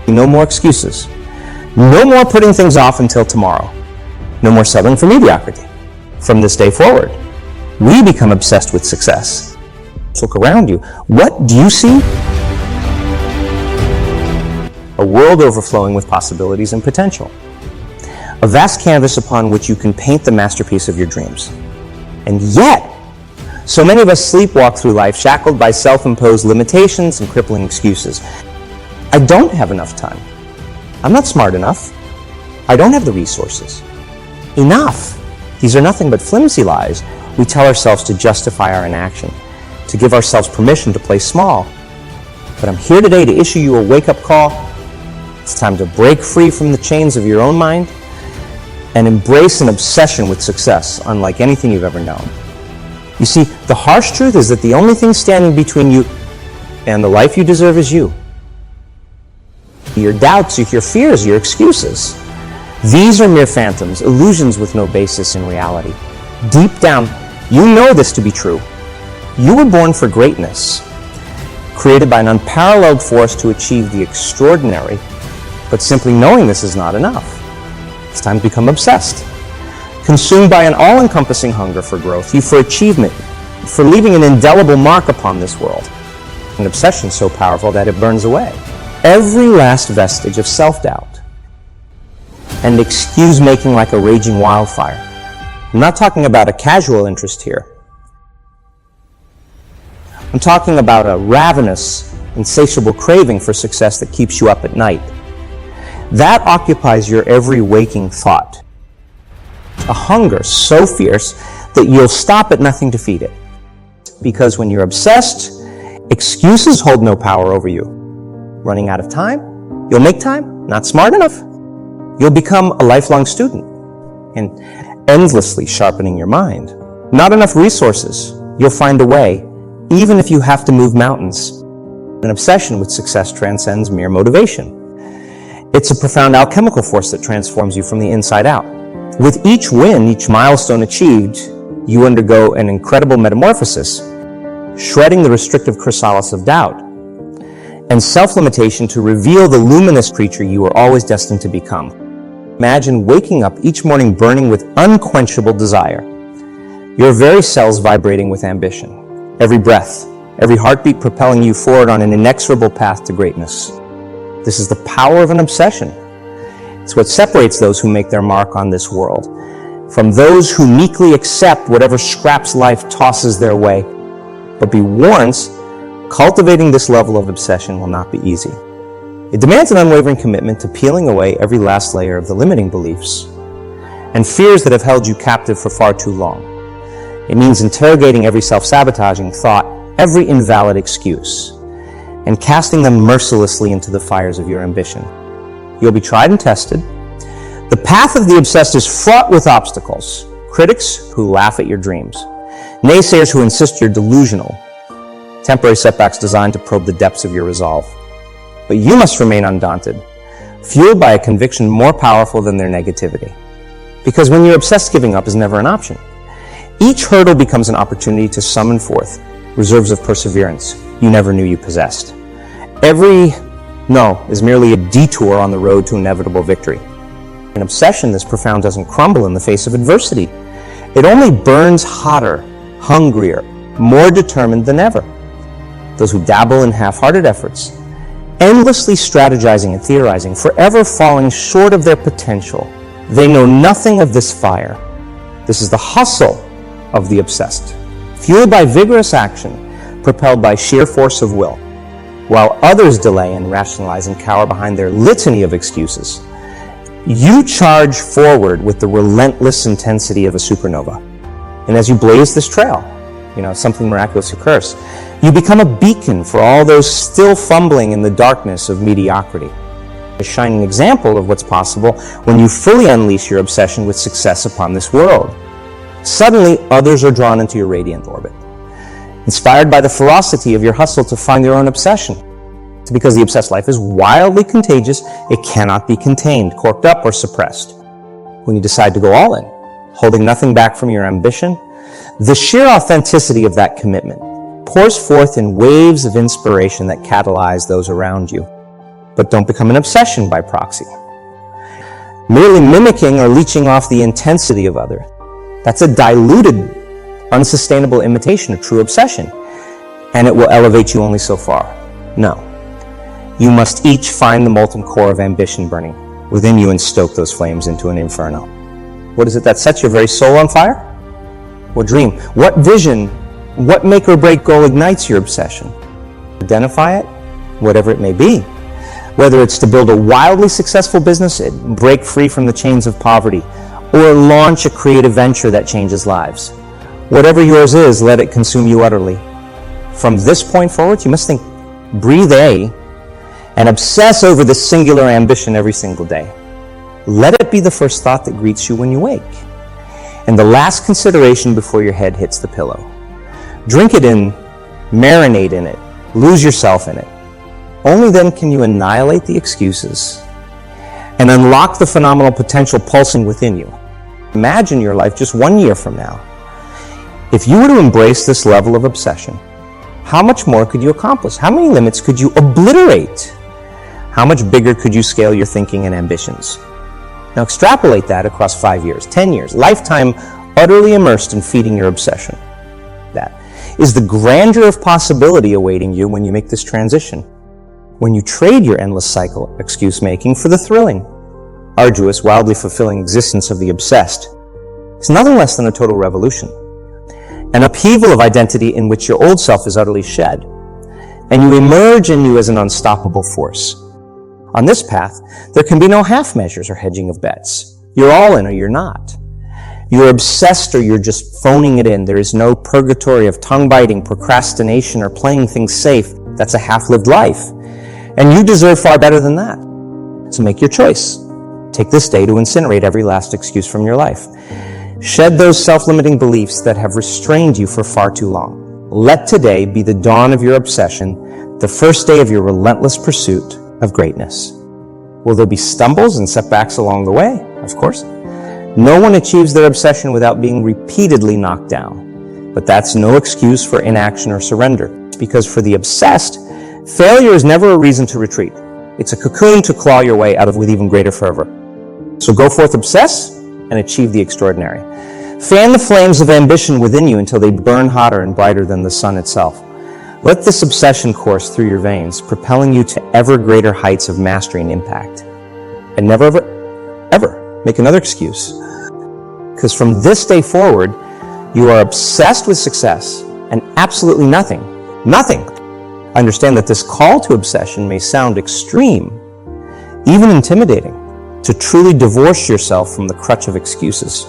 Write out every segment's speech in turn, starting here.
No more excuses. No more putting things off until tomorrow. No more settling for mediocrity. From this day forward, we become obsessed with success. Look around you. What do you see? A world overflowing with possibilities and potential. A vast canvas upon which you can paint the masterpiece of your dreams. And yet, so many of us sleepwalk through life shackled by self-imposed limitations and crippling excuses. I don't have enough time. I'm not smart enough. I don't have the resources. Enough. These are nothing but flimsy lies we tell ourselves to justify our inaction, to give ourselves permission to play small. But I'm here today to issue you a wake-up call. It's time to break free from the chains of your own mind and embrace an obsession with success unlike anything you've ever known. You see, the harsh truth is that the only thing standing between you and the life you deserve is you. Your doubts, your fears, your excuses. These are mere phantoms, illusions with no basis in reality. Deep down, you know this to be true. You were born for greatness, created by an unparalleled force to achieve the extraordinary, but simply knowing this is not enough. It's time to become obsessed, consumed by an all-encompassing hunger for growth, for achievement, for leaving an indelible mark upon this world. An obsession so powerful that it burns away every last vestige of self-doubt and excuse-making like a raging wildfire. I'm not talking about a casual interest here. I'm talking about a ravenous, insatiable craving for success that keeps you up at night. That occupies your every waking thought. A hunger so fierce that you'll stop at nothing to feed it. Because when you're obsessed, excuses hold no power over you. Running out of time, you'll make time. Not smart enough, you'll become a lifelong student and endlessly sharpening your mind. Not enough resources, you'll find a way, even if you have to move mountains. An obsession with success transcends mere motivation. It's a profound alchemical force that transforms you from the inside out. With each win, each milestone achieved, you undergo an incredible metamorphosis, shredding the restrictive chrysalis of doubt and self-limitation to reveal the luminous creature you were always destined to become. Imagine waking up each morning burning with unquenchable desire, your very cells vibrating with ambition, every breath, every heartbeat propelling you forward on an inexorable path to greatness. This is the power of an obsession. It's what separates those who make their mark on this world from those who meekly accept whatever scraps life tosses their way. But be warned, cultivating this level of obsession will not be easy. It demands an unwavering commitment to peeling away every last layer of the limiting beliefs and fears that have held you captive for far too long. It means interrogating every self-sabotaging thought, every invalid excuse, and casting them mercilessly into the fires of your ambition. You'll be tried and tested. The path of the obsessed is fraught with obstacles, critics who laugh at your dreams, naysayers who insist you're delusional, temporary setbacks designed to probe the depths of your resolve. But you must remain undaunted, fueled by a conviction more powerful than their negativity. Because when you're obsessed, giving up is never an option. Each hurdle becomes an opportunity to summon forth reserves of perseverance you never knew you possessed. Every no is merely a detour on the road to inevitable victory. An obsession this profound doesn't crumble in the face of adversity. It only burns hotter, hungrier, more determined than ever. Those who dabble in half-hearted efforts, endlessly strategizing and theorizing, forever falling short of their potential, they know nothing of this fire. This is the hustle of the obsessed, fueled by vigorous action, propelled by sheer force of will, while others delay and rationalize and cower behind their litany of excuses. You charge forward with the relentless intensity of a supernova. And as you blaze this trail, something miraculous occurs. You become a beacon for all those still fumbling in the darkness of mediocrity. A shining example of what's possible when you fully unleash your obsession with success upon this world. Suddenly, others are drawn into your radiant orbit, inspired by the ferocity of your hustle to find their own obsession. It's because the obsessed life is wildly contagious, it cannot be contained, corked up, or suppressed. When you decide to go all in, holding nothing back from your ambition, the sheer authenticity of that commitment pours forth in waves of inspiration that catalyze those around you. but don't become an obsession by proxy. Merely mimicking or leeching off the intensity of others, that's a diluted, unsustainable imitation of true obsession, and it will elevate you only so far. No. You must each find the molten core of ambition burning within you and stoke those flames into an inferno. What is it that sets your very soul on fire? What dream? What vision? What make or break goal ignites your obsession? Identify it, whatever it may be. Whether it's to build a wildly successful business, break free from the chains of poverty, or launch a creative venture that changes lives. Whatever yours is, let it consume you utterly. From this point forward, you must think, breathe A, and obsess over this singular ambition every single day. Let it be the first thought that greets you when you wake, and the last consideration before your head hits the pillow. Drink it in, marinate in it, lose yourself in it. Only then can you annihilate the excuses and unlock the phenomenal potential pulsing within you. Imagine your life just 1 year from now. If you were to embrace this level of obsession, how much more could you accomplish? How many limits could you obliterate? How much bigger could you scale your thinking and ambitions? Now extrapolate that across 5 years, 10 years, lifetime utterly immersed in feeding your obsession. That is the grandeur of possibility awaiting you when you make this transition. When you trade your endless cycle of excuse-making for the thrilling, arduous, wildly fulfilling existence of the obsessed, it's nothing less than a total revolution. An upheaval of identity in which your old self is utterly shed, and you emerge anew as an unstoppable force. On this path, there can be no half measures or hedging of bets. You're all in or you're not. You're obsessed or you're just phoning it in. There is no purgatory of tongue-biting, procrastination, or playing things safe. That's a half-lived life. And you deserve far better than that. So make your choice. Take this day to incinerate every last excuse from your life. Shed those self-limiting beliefs that have restrained you for far too long. Let today be the dawn of your obsession, the first day of your relentless pursuit of greatness. Will there be stumbles and setbacks along the way? Of course. No one achieves their obsession without being repeatedly knocked down. But that's no excuse for inaction or surrender. Because for the obsessed, failure is never a reason to retreat. It's a cocoon to claw your way out of with even greater fervor. So go forth, obsess, and achieve the extraordinary. Fan the flames of ambition within you until they burn hotter and brighter than the sun itself. Let this obsession course through your veins, propelling you to ever greater heights of mastery and impact. And never, ever make another excuse. Because from this day forward, you are obsessed with success and absolutely nothing. Understand that this call to obsession may sound extreme, even intimidating. To truly divorce yourself from the crutch of excuses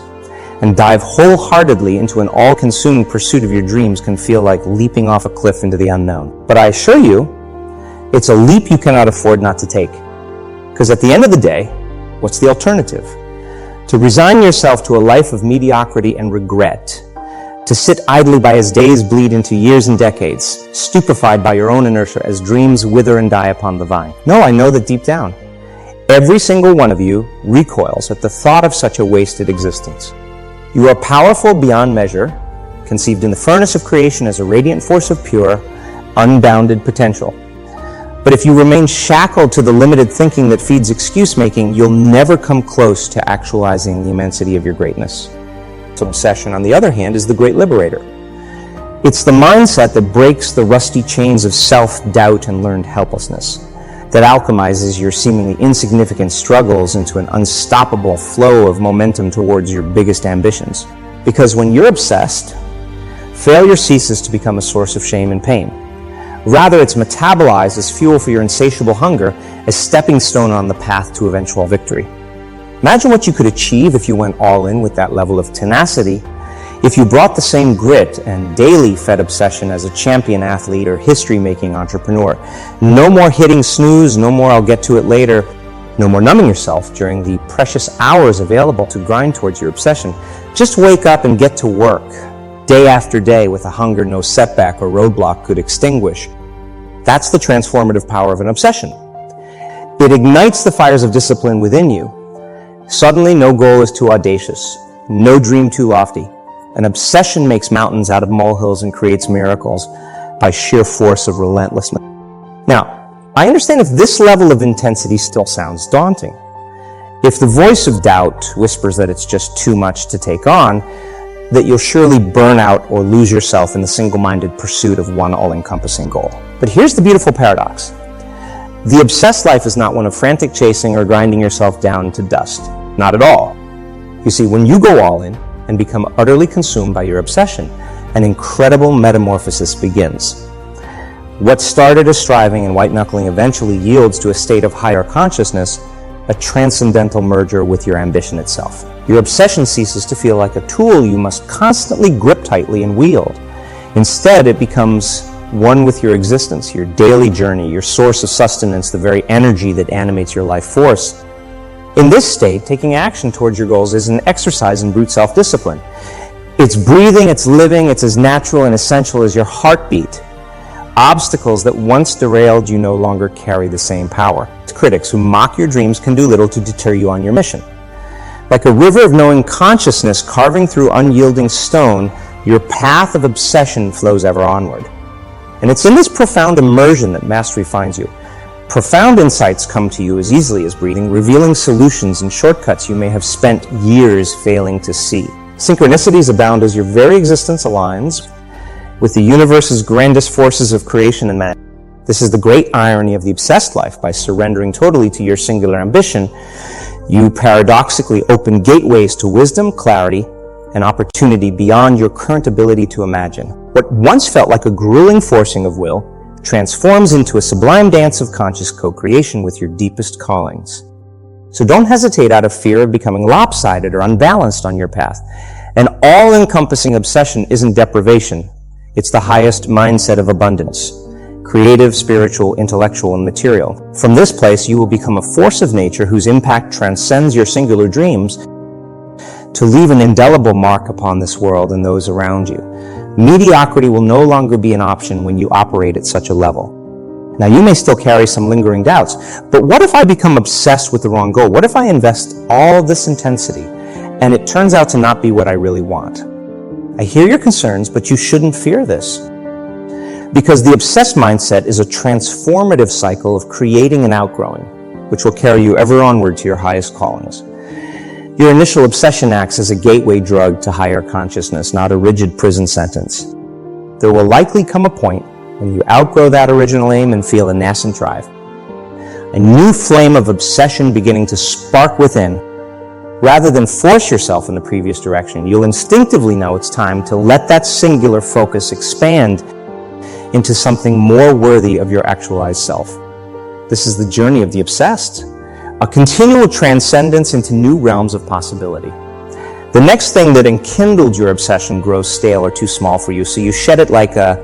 and dive wholeheartedly into an all-consuming pursuit of your dreams can feel like leaping off a cliff into the unknown. But I assure you, it's a leap you cannot afford not to take. Because at the end of the day, what's the alternative? To resign yourself to a life of mediocrity and regret, to sit idly by as days bleed into years and decades, stupefied by your own inertia as dreams wither and die upon the vine. No, I know that deep down, every single one of you recoils at the thought of such a wasted existence. You are powerful beyond measure, conceived in the furnace of creation as a radiant force of pure, unbounded potential. But if you remain shackled to the limited thinking that feeds excuse-making, you'll never come close to actualizing the immensity of your greatness. So obsession, on the other hand, is the great liberator. It's the mindset that breaks the rusty chains of self-doubt and learned helplessness, that alchemizes your seemingly insignificant struggles into an unstoppable flow of momentum towards your biggest ambitions. Because when you're obsessed, failure ceases to become a source of shame and pain. Rather, it's metabolized as fuel for your insatiable hunger, as stepping stone on the path to eventual victory. Imagine what you could achieve if you went all in with that level of tenacity, if you brought the same grit and daily fed obsession as a champion athlete or history-making entrepreneur. No more hitting snooze, no more I'll get to it later, no more numbing yourself during the precious hours available to grind towards your obsession. Just wake up and get to work, day after day, with a hunger no setback or roadblock could extinguish. That's the transformative power of an obsession. It ignites the fires of discipline within you. Suddenly, no goal is too audacious, no dream too lofty. An obsession makes mountains out of molehills and creates miracles by sheer force of relentlessness. Now, I understand if this level of intensity still sounds daunting. If the voice of doubt whispers that it's just too much to take on, that you'll surely burn out or lose yourself in the single-minded pursuit of one all-encompassing goal. But here's the beautiful paradox. The obsessed life is not one of frantic chasing or grinding yourself down to dust. Not at all. You see, when you go all in and become utterly consumed by your obsession, an incredible metamorphosis begins. What started as striving and white-knuckling eventually yields to a state of higher consciousness, a transcendental merger with your ambition itself. Your obsession ceases to feel like a tool you must constantly grip tightly and wield. Instead, it becomes one with your existence, your daily journey, your source of sustenance, the very energy that animates your life force. In this state, taking action towards your goals is an exercise in brute self-discipline. It's breathing, it's living, it's as natural and essential as your heartbeat. Obstacles that once derailed you no longer carry the same power. Critics who mock your dreams can do little to deter you on your mission. Like a river of knowing consciousness carving through unyielding stone, your path of obsession flows ever onward. And it's in this profound immersion that mastery finds you. Profound insights come to you as easily as breathing, revealing solutions and shortcuts you may have spent years failing to see. Synchronicities abound as your very existence aligns with the universe's grandest forces of creation and man. This is the great irony of the obsessed life. By surrendering totally to your singular ambition, you paradoxically open gateways to wisdom, clarity, and opportunity beyond your current ability to imagine. What once felt like a grueling forcing of will transforms into a sublime dance of conscious co-creation with your deepest callings. So don't hesitate out of fear of becoming lopsided or unbalanced on your path. An all-encompassing obsession isn't deprivation. It's the highest mindset of abundance. Creative, spiritual, intellectual, and material. From this place, you will become a force of nature whose impact transcends your singular dreams to leave an indelible mark upon this world and those around you. Mediocrity will no longer be an option when you operate at such a level. Now, you may still carry some lingering doubts, but what if I become obsessed with the wrong goal? What if I invest all this intensity and it turns out to not be what I really want? I hear your concerns, but you shouldn't fear this. Because the obsessed mindset is a transformative cycle of creating and outgrowing, which will carry you ever onward to your highest callings. Your initial obsession acts as a gateway drug to higher consciousness, not a rigid prison sentence. There will likely come a point when you outgrow that original aim and feel a nascent drive. A new flame of obsession beginning to spark within. Rather than force yourself in the previous direction, you'll instinctively know it's time to let that singular focus expand into something more worthy of your actualized self. This is the journey of the obsessed, a continual transcendence into new realms of possibility. The next thing that enkindled your obsession grows stale or too small for you, so you shed it like a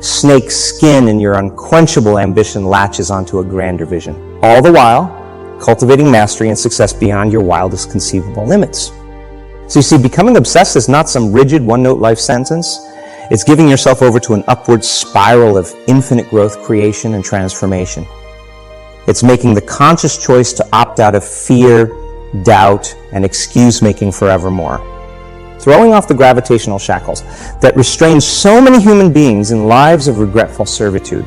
snake's skin and your unquenchable ambition latches onto a grander vision. All the while, cultivating mastery and success beyond your wildest conceivable limits. So you see, becoming obsessed is not some rigid one-note life sentence. It's giving yourself over to an upward spiral of infinite growth, creation, and transformation. It's making the conscious choice to opt out of fear, doubt, and excuse-making forevermore. Throwing off the gravitational shackles that restrain so many human beings in lives of regretful servitude.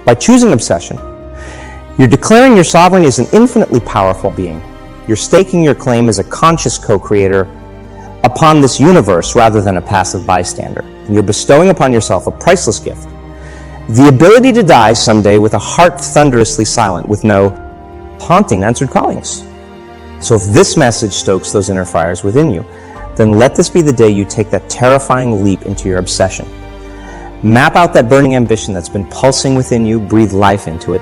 By choosing obsession, you're declaring your sovereignty as an infinitely powerful being. You're staking your claim as a conscious co-creator upon this universe rather than a passive bystander. And you're bestowing upon yourself a priceless gift. The ability to die someday with a heart thunderously silent, with no haunting answered callings. So if this message stokes those inner fires within you, then let this be the day you take that terrifying leap into your obsession. Map out that burning ambition that's been pulsing within you, breathe life into it,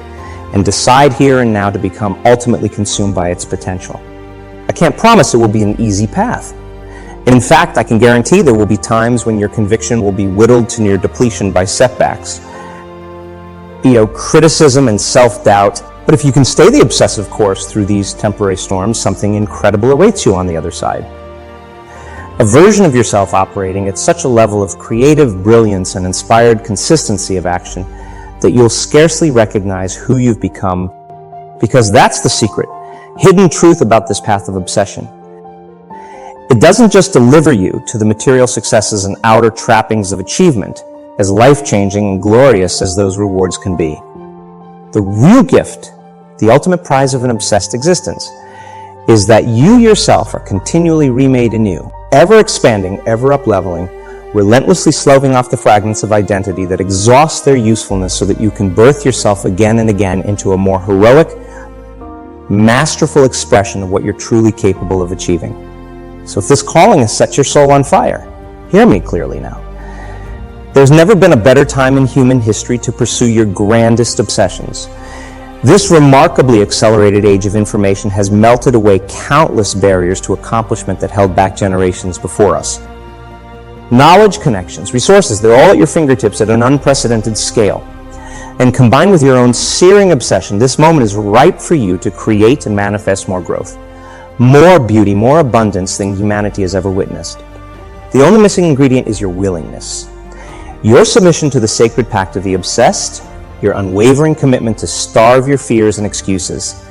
and decide here and now to become ultimately consumed by its potential. I can't promise it will be an easy path. In fact, I can guarantee there will be times when your conviction will be whittled to near depletion by setbacks, criticism and self-doubt. But if you can stay the obsessive course through these temporary storms, something incredible awaits you on the other side. A version of yourself operating at such a level of creative brilliance and inspired consistency of action that you'll scarcely recognize who you've become, because that's the secret, hidden truth about this path of obsession. It doesn't just deliver you to the material successes and outer trappings of achievement, as life-changing and glorious as those rewards can be. The real gift, the ultimate prize of an obsessed existence, is that you yourself are continually remade anew, ever expanding, ever up-leveling, relentlessly sloughing off the fragments of identity that exhaust their usefulness so that you can birth yourself again and again into a more heroic, masterful expression of what you're truly capable of achieving. So if this calling has set your soul on fire, hear me clearly now. There's never been a better time in human history to pursue your grandest obsessions. This remarkably accelerated age of information has melted away countless barriers to accomplishment that held back generations before us. Knowledge, connections, resources, they're all at your fingertips at an unprecedented scale. And combined with your own searing obsession, this moment is ripe for you to create and manifest more growth, more beauty, more abundance than humanity has ever witnessed. The only missing ingredient is your willingness. Your submission to the sacred pact of the obsessed, your unwavering commitment to starve your fears and excuses,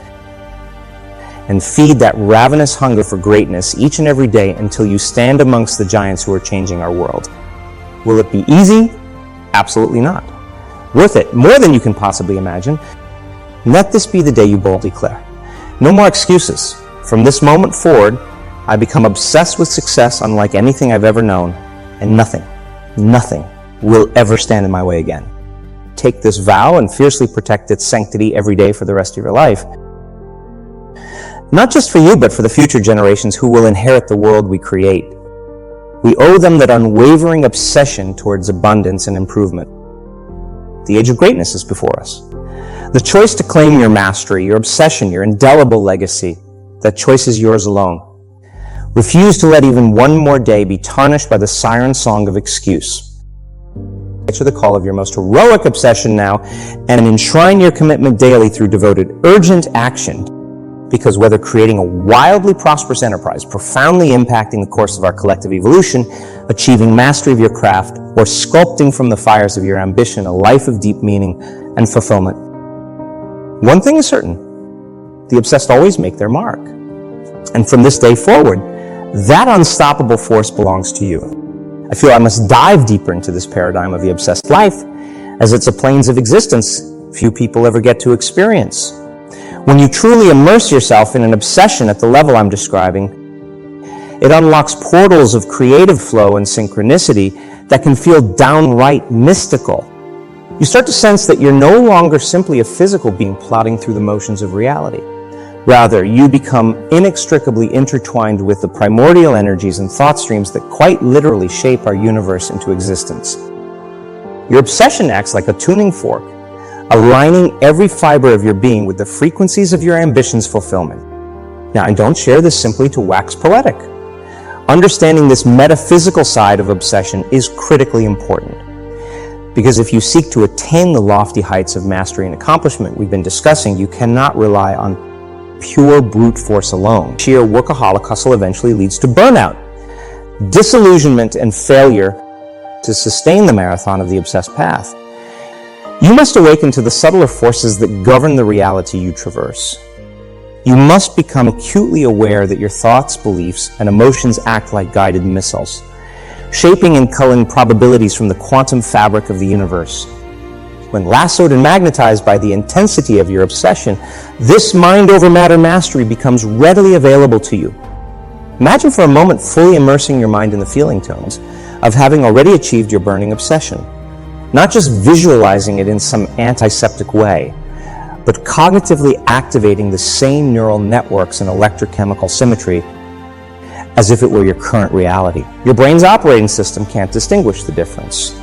and feed that ravenous hunger for greatness each and every day until you stand amongst the giants who are changing our world. Will it be easy? Absolutely not. Worth it, more than you can possibly imagine. Let this be the day you boldly declare. No more excuses. From this moment forward, I become obsessed with success unlike anything I've ever known, and nothing will ever stand in my way again. Take this vow and fiercely protect its sanctity every day for the rest of your life. Not just for you, but for the future generations who will inherit the world we create. We owe them that unwavering obsession towards abundance and improvement. The age of greatness is before us. The choice to claim your mastery, your obsession, your indelible legacy, that choice is yours alone. Refuse to let even one more day be tarnished by the siren song of excuse. Answer the call of your most heroic obsession now and enshrine your commitment daily through devoted, urgent action. Because whether creating a wildly prosperous enterprise, profoundly impacting the course of our collective evolution, achieving mastery of your craft, or sculpting from the fires of your ambition a life of deep meaning and fulfillment, one thing is certain: the obsessed always make their mark. And from this day forward, that unstoppable force belongs to you. I feel I must dive deeper into this paradigm of the obsessed life, as it's a planes of existence few people ever get to experience. When you truly immerse yourself in an obsession at the level I'm describing, it unlocks portals of creative flow and synchronicity that can feel downright mystical. You start to sense that you're no longer simply a physical being plodding through the motions of reality. Rather, you become inextricably intertwined with the primordial energies and thought streams that quite literally shape our universe into existence. Your obsession acts like a tuning fork, aligning every fiber of your being with the frequencies of your ambition's fulfillment. Now, I don't share this simply to wax poetic. Understanding this metaphysical side of obsession is critically important. Because if you seek to attain the lofty heights of mastery and accomplishment we've been discussing, you cannot rely on pure brute force alone. Sheer workaholic hustle eventually leads to burnout, disillusionment, and failure to sustain the marathon of the obsessed path. You must awaken to the subtler forces that govern the reality you traverse. You must become acutely aware that your thoughts, beliefs, and emotions act like guided missiles, shaping and culling probabilities from the quantum fabric of the universe. When lassoed and magnetized by the intensity of your obsession, this mind-over-matter mastery becomes readily available to you. Imagine for a moment fully immersing your mind in the feeling tones of having already achieved your burning obsession. Not just visualizing it in some antiseptic way, but cognitively activating the same neural networks and electrochemical symmetry as if it were your current reality. Your brain's operating system can't distinguish the difference.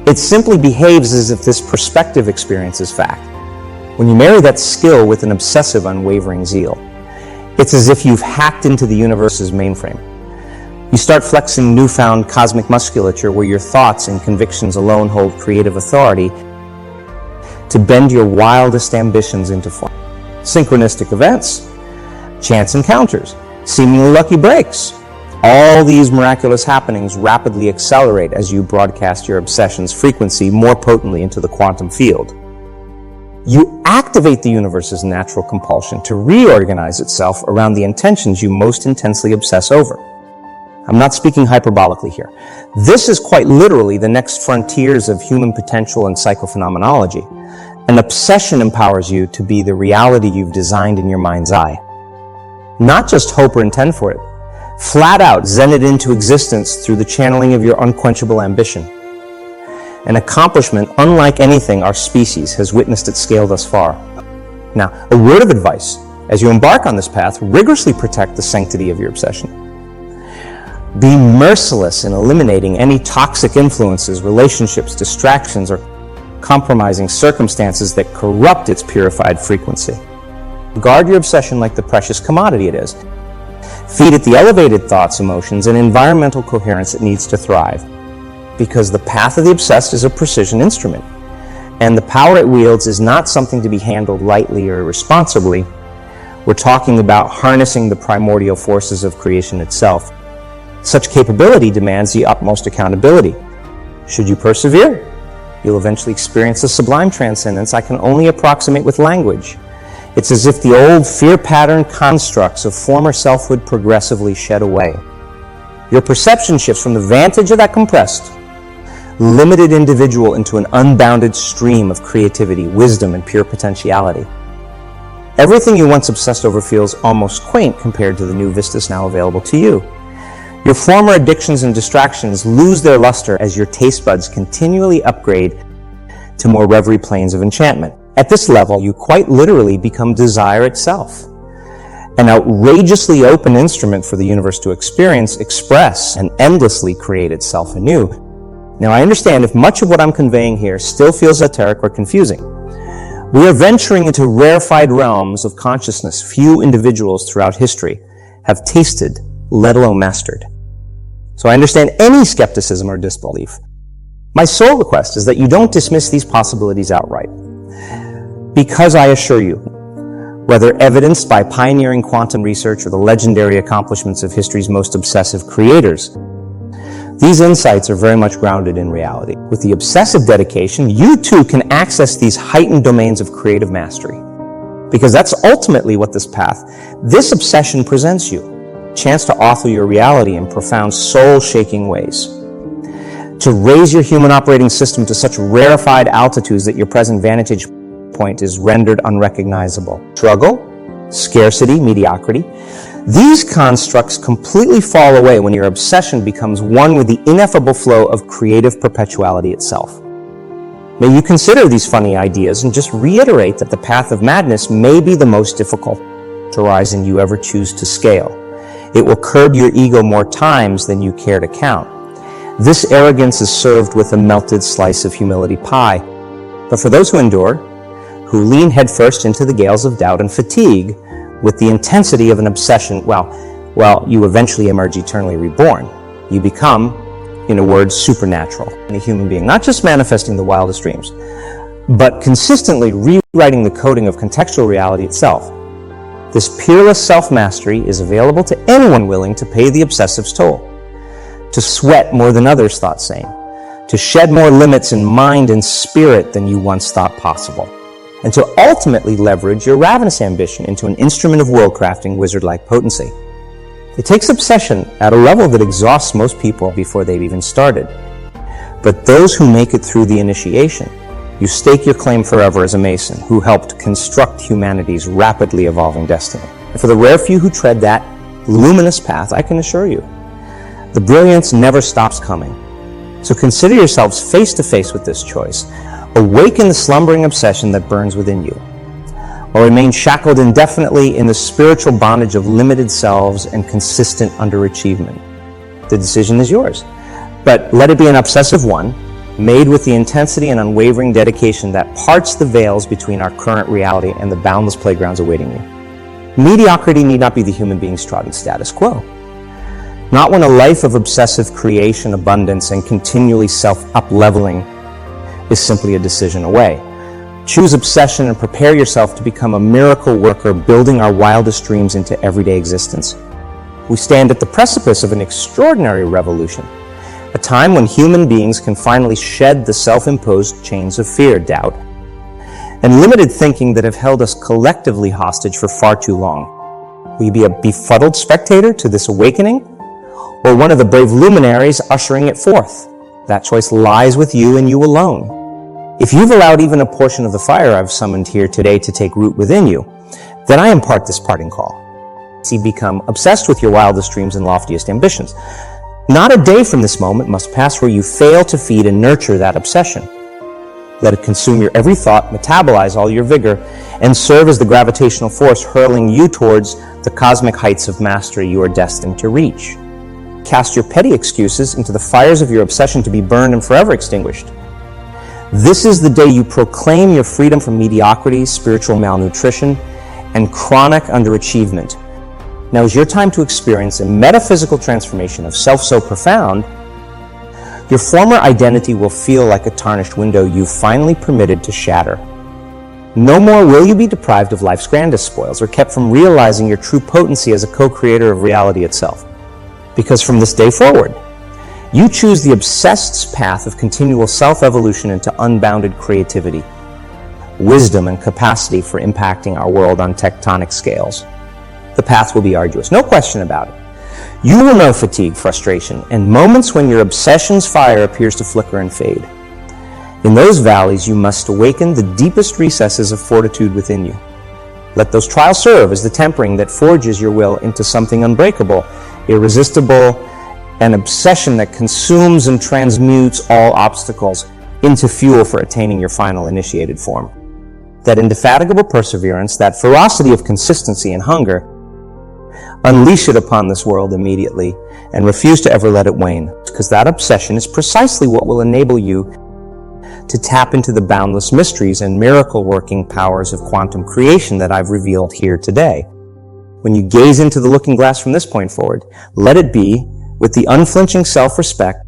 It simply behaves as if this perspective experience is fact. When you marry that skill with an obsessive, unwavering zeal, it's as if you've hacked into the universe's mainframe. You start flexing newfound cosmic musculature where your thoughts and convictions alone hold creative authority to bend your wildest ambitions into form. Synchronistic events, chance encounters, seemingly lucky breaks. All these miraculous happenings rapidly accelerate as you broadcast your obsession's frequency more potently into the quantum field. You activate the universe's natural compulsion to reorganize itself around the intentions you most intensely obsess over. I'm not speaking hyperbolically here. This is quite literally the next frontiers of human potential and psychophenomenology, An obsession empowers you to be the reality you've designed in your mind's eye. Not just hope or intend for it. Flat out zen it into existence through the channeling of your unquenchable ambition. An accomplishment unlike anything our species has witnessed at scale thus far. Now, a word of advice. As you embark on this path, rigorously protect the sanctity of your obsession. Be merciless in eliminating any toxic influences, relationships, distractions, or compromising circumstances that corrupt its purified frequency. Guard your obsession like the precious commodity it is. Feed it the elevated thoughts, emotions, and environmental coherence it needs to thrive. Because the path of the obsessed is a precision instrument, and the power it wields is not something to be handled lightly or irresponsibly. We're talking about harnessing the primordial forces of creation itself. Such capability demands the utmost accountability. Should you persevere, you'll eventually experience a sublime transcendence I can only approximate with language. It's as if the old fear-patterned constructs of former selfhood progressively shed away. Your perception shifts from the vantage of that compressed, limited individual into an unbounded stream of creativity, wisdom, and pure potentiality. Everything you once obsessed over feels almost quaint compared to the new vistas now available to you. Your former addictions and distractions lose their luster as your taste buds continually upgrade to more reverie planes of enchantment. At this level, you quite literally become desire itself, an outrageously open instrument for the universe to experience, express, and endlessly create itself anew. Now, I understand if much of what I'm conveying here still feels esoteric or confusing. We are venturing into rarefied realms of consciousness few individuals throughout history have tasted, let alone mastered. So I understand any skepticism or disbelief. My sole request is that you don't dismiss these possibilities outright. Because I assure you, whether evidenced by pioneering quantum research or the legendary accomplishments of history's most obsessive creators, these insights are very much grounded in reality. With the obsessive dedication, you too can access these heightened domains of creative mastery. Because that's ultimately what this obsession presents you. Chance to author your reality in profound soul-shaking ways. To raise your human operating system to such rarefied altitudes that your present vantage point is rendered unrecognizable. Struggle, scarcity, mediocrity. These constructs completely fall away when your obsession becomes one with the ineffable flow of creative perpetuality itself. May you consider these funny ideas and just reiterate that the path of madness may be the most difficult horizon you ever choose to scale. It will curb your ego more times than you care to count. This arrogance is served with a melted slice of humility pie. But for those who endure, who lean headfirst into the gales of doubt and fatigue with the intensity of an obsession, well, you eventually emerge eternally reborn. You become, in a word, supernatural in a human being, not just manifesting the wildest dreams, but consistently rewriting the coding of contextual reality itself. This peerless self-mastery is available to anyone willing to pay the obsessive's toll, to sweat more than others thought sane, to shed more limits in mind and spirit than you once thought possible, and to ultimately leverage your ravenous ambition into an instrument of world-crafting wizard-like potency. It takes obsession at a level that exhausts most people before they've even started. But those who make it through the initiation, you stake your claim forever as a Mason who helped construct humanity's rapidly evolving destiny. And for the rare few who tread that luminous path, I can assure you, the brilliance never stops coming. So consider yourselves face to face with this choice. Awaken the slumbering obsession that burns within you, or remain shackled indefinitely in the spiritual bondage of limited selves and consistent underachievement. The decision is yours, but let it be an obsessive one, made with the intensity and unwavering dedication that parts the veils between our current reality and the boundless playgrounds awaiting you. Mediocrity need not be the human being's trodden status quo. Not when a life of obsessive creation, abundance, and continually self-up-leveling is simply a decision away. Choose obsession and prepare yourself to become a miracle worker, building our wildest dreams into everyday existence. We stand at the precipice of an extraordinary revolution, a time when human beings can finally shed the self-imposed chains of fear, doubt, and limited thinking that have held us collectively hostage for far too long. Will you be a befuddled spectator to this awakening, or one of the brave luminaries ushering it forth? That choice lies with you and you alone. If you've allowed even a portion of the fire I've summoned here today to take root within you, then I impart this parting call. See, become obsessed with your wildest dreams and loftiest ambitions. Not a day from this moment must pass where you fail to feed and nurture that obsession. Let it consume your every thought, metabolize all your vigor, and serve as the gravitational force hurling you towards the cosmic heights of mastery you are destined to reach. Cast your petty excuses into the fires of your obsession to be burned and forever extinguished. This is the day you proclaim your freedom from mediocrity, spiritual malnutrition, and chronic underachievement. Now is your time to experience a metaphysical transformation of self so profound, your former identity will feel like a tarnished window you've finally permitted to shatter. No more will you be deprived of life's grandest spoils or kept from realizing your true potency as a co-creator of reality itself. Because from this day forward, you choose the obsessed's path of continual self-evolution into unbounded creativity, wisdom, and capacity for impacting our world on tectonic scales. The path will be arduous, no question about it. You will know fatigue, frustration, and moments when your obsession's fire appears to flicker and fade. In those valleys, you must awaken the deepest recesses of fortitude within you. Let those trials serve as the tempering that forges your will into something unbreakable, irresistible, an obsession that consumes and transmutes all obstacles into fuel for attaining your final initiated form. That indefatigable perseverance, that ferocity of consistency and hunger, unleash it upon this world immediately and refuse to ever let it wane, because that obsession is precisely what will enable you to tap into the boundless mysteries and miracle-working powers of quantum creation that I've revealed here today. When you gaze into the looking glass from this point forward, let it be with the unflinching self-respect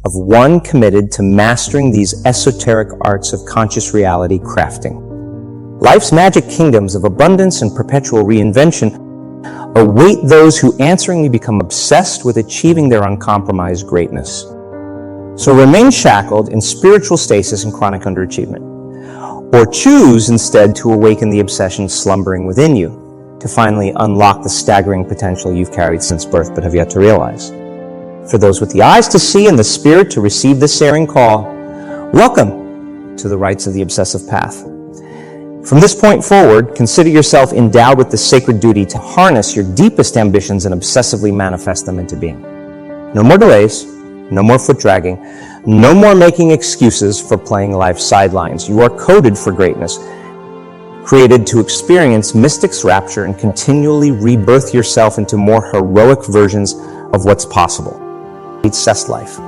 of one committed to mastering these esoteric arts of conscious reality crafting. Life's magic kingdoms of abundance and perpetual reinvention await those who answeringly become obsessed with achieving their uncompromised greatness. So remain shackled in spiritual stasis and chronic underachievement, or choose instead to awaken the obsession slumbering within you, to finally unlock the staggering potential you've carried since birth but have yet to realize. For those with the eyes to see and the spirit to receive this searing call, welcome to the rites of the obsessive path. From this point forward, consider yourself endowed with the sacred duty to harness your deepest ambitions and obsessively manifest them into being. No more delays, no more foot dragging, no more making excuses for playing life's sidelines. You are coded for greatness, created to experience mystic's rapture and continually rebirth yourself into more heroic versions of what's possible. Obsessed life.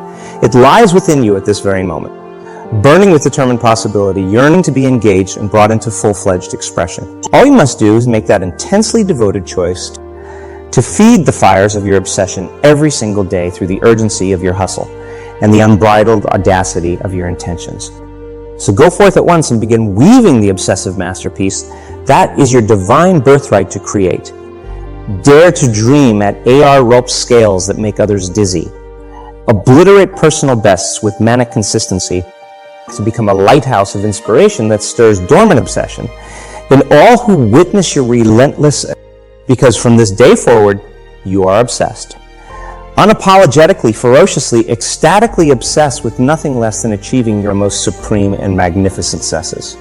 It lies within you at this very moment, burning with determined possibility, yearning to be engaged and brought into full-fledged expression. All you must do is make that intensely devoted choice to feed the fires of your obsession every single day through the urgency of your hustle and the unbridled audacity of your intentions. So go forth at once and begin weaving the obsessive masterpiece. That is your divine birthright to create. Dare to dream at AR-rope scales that make others dizzy. Obliterate personal bests with manic consistency to become a lighthouse of inspiration that stirs dormant obsession in all who witness your relentless, because from this day forward, you are obsessed. Unapologetically, ferociously, ecstatically obsessed with nothing less than achieving your most supreme and magnificent successes.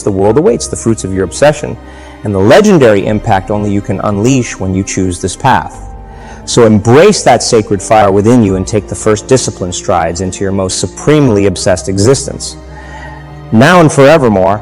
The world awaits the fruits of your obsession and the legendary impact only you can unleash when you choose this path. So embrace that sacred fire within you and take the first disciplined strides into your most supremely obsessed existence. Now and forevermore,